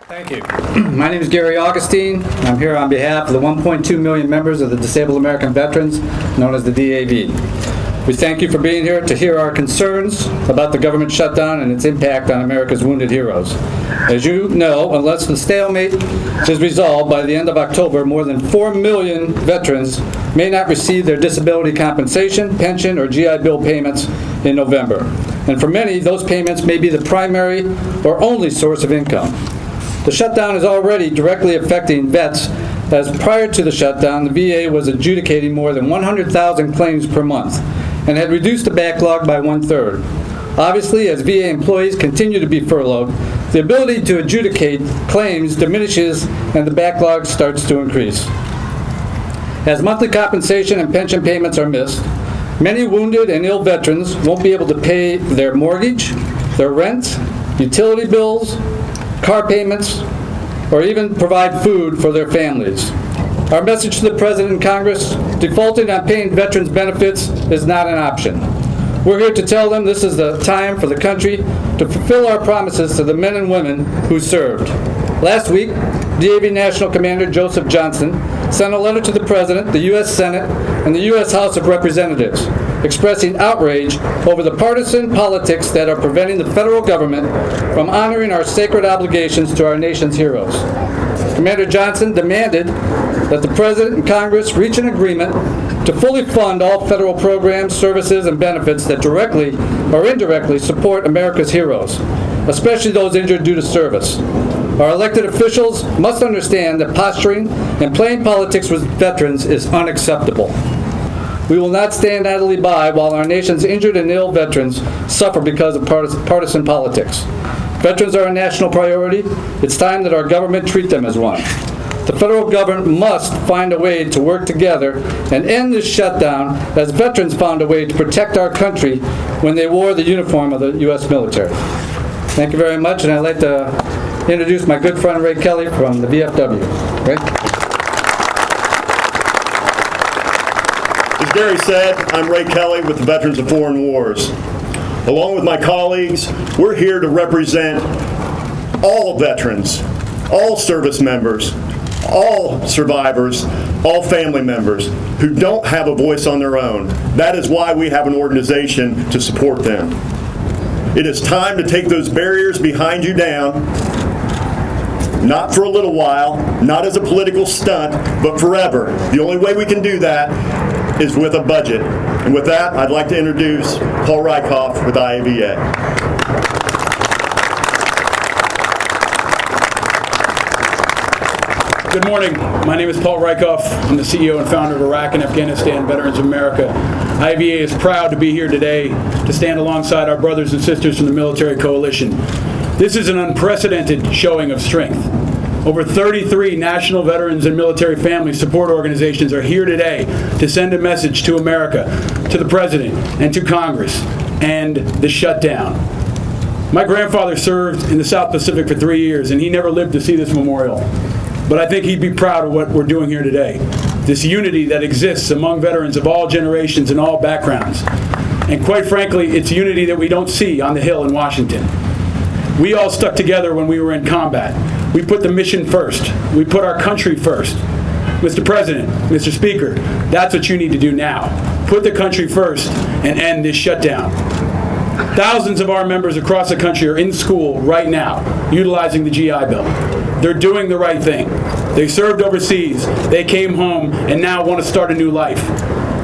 Thank you. My name is Gary Augustine. I'm here on behalf of the 1.2 million members of the Disabled American Veterans, known as the DAV. We thank you for being here to hear our concerns about the government shutdown and its impact on America's wounded heroes. As you know, unless the stalemate is resolved by the end of October, more than 4 million veterans may not receive their disability compensation, pension, or GI Bill payments in November. And for many, those payments may be the primary or only source of income. The shutdown is already directly affecting vets, as prior to the shutdown, the VA was adjudicating more than 100,000 claims per month and had reduced the backlog by 1/3. Obviously, as VA employees continue to be furloughed, the ability to adjudicate claims diminishes and the backlog starts to increase. As monthly compensation and pension payments are missed, many wounded and ill veterans won't be able to pay their mortgage, their rent, utility bills, car payments, or even provide food for their families. Our message to the President and Congress: defaulting on paying veterans benefits is not an option. We're here to tell them this is the time for the country to fulfill our promises to the men and women who served. Last week, DAV National Commander Joseph Johnson sent a letter to the President, the U.S. Senate, and the U.S. House of Representatives, expressing outrage over the partisan politics that are preventing the federal government from honoring our sacred obligations to our nation's heroes. Commander Johnson demanded that the President and Congress reach an agreement to fully fund all federal programs, services, and benefits that directly or indirectly support America's heroes, especially those injured due to service. Our elected officials must understand that posturing and playing politics with veterans is unacceptable. We will not stand idly by while our nation's injured and ill veterans suffer because of partisan politics. Veterans are a national priority. It's time that our government treat them as one. The federal government must find a way to work together and end this shutdown, as veterans found a way to protect our country when they wore the uniform of the U.S. military. Thank you very much, and I'd like to introduce my good friend Ray Kelly from the VFW. Ray? As Gary said, I'm Ray Kelly with the Veterans of Foreign Wars. Along with my colleagues, we're here to represent all veterans, all service members, all survivors, all family members who don't have a voice on their own. That is why we have an organization to support them. It is time to take those barriers behind you down, not for a little while, not as a political stunt, but forever. The only way we can do that is with a budget. And with that, I'd like to introduce Paul Rykoff with IAVA. Good morning. My name is Paul Rykoff. I'm the CEO and founder of Iraq and Afghanistan Veterans of America. IAVA is proud to be here today to stand alongside our brothers and sisters from the military coalition. This is an unprecedented showing of strength. Over 33 national veterans and military family support organizations are here today to send a message to America, to the President, and to Congress, and the shutdown. My grandfather served in the South Pacific for 3 years, and he never lived to see this memorial. But I think he'd be proud of what we're doing here today. This unity that exists among veterans of all generations and all backgrounds. And quite frankly, it's unity that we don't see on the Hill in Washington. We all stuck together when we were in combat. We put the mission first. We put our country first. Mr. President, Mr. Speaker, that's what you need to do now. Put the country first and end this shutdown. Thousands of our members across the country are in school right now, utilizing the GI Bill. They're doing the right thing. They served overseas, they came home, and now want to start a new life.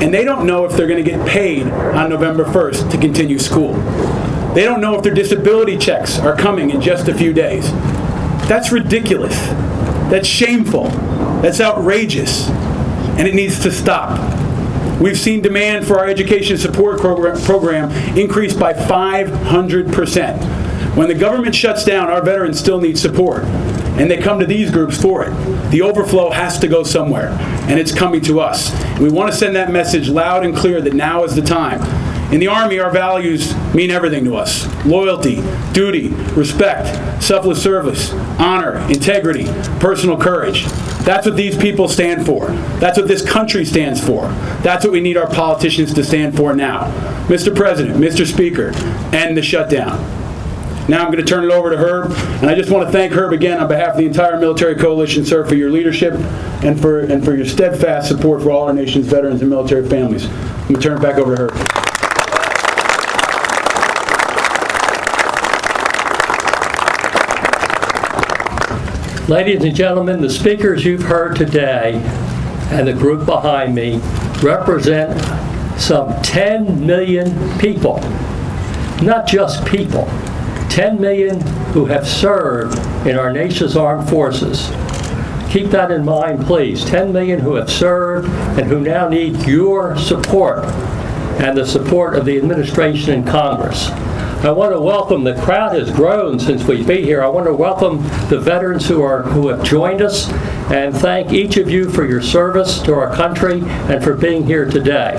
And they don't know if they're going to get paid on November 1st to continue school. They don't know if their disability checks are coming in just a few days. That's ridiculous. That's shameful. That's outrageous. And it needs to stop. We've seen demand for our education support program increase by 500%. When the government shuts down, our veterans still need support. And they come to these groups for it. The overflow has to go somewhere, and it's coming to us. And we want to send that message loud and clear that now is the time. In the Army, our values mean everything to us. Loyalty, duty, respect, selfless service, honor, integrity, personal courage. That's what these people stand for. That's what this country stands for. That's what we need our politicians to stand for now. Mr. President, Mr. Speaker, end the shutdown. Now I'm going to turn it over to Herb, and I just want to thank Herb again on behalf of the entire military coalition, sir, for your leadership and for your steadfast support for all our nation's veterans and military families. I'm going to turn it back over to Herb. Ladies and gentlemen, the speakers you've heard today and the group behind me represent some 10 million people. Not just people. 10 million who have served in our nation's armed forces. Keep that in mind, please. 10 million who have served and who now need your support and the support of the administration and Congress. I want to welcome, the crowd has grown since we've been here. I want to welcome the veterans who have joined us and thank each of you for your service to our country and for being here today.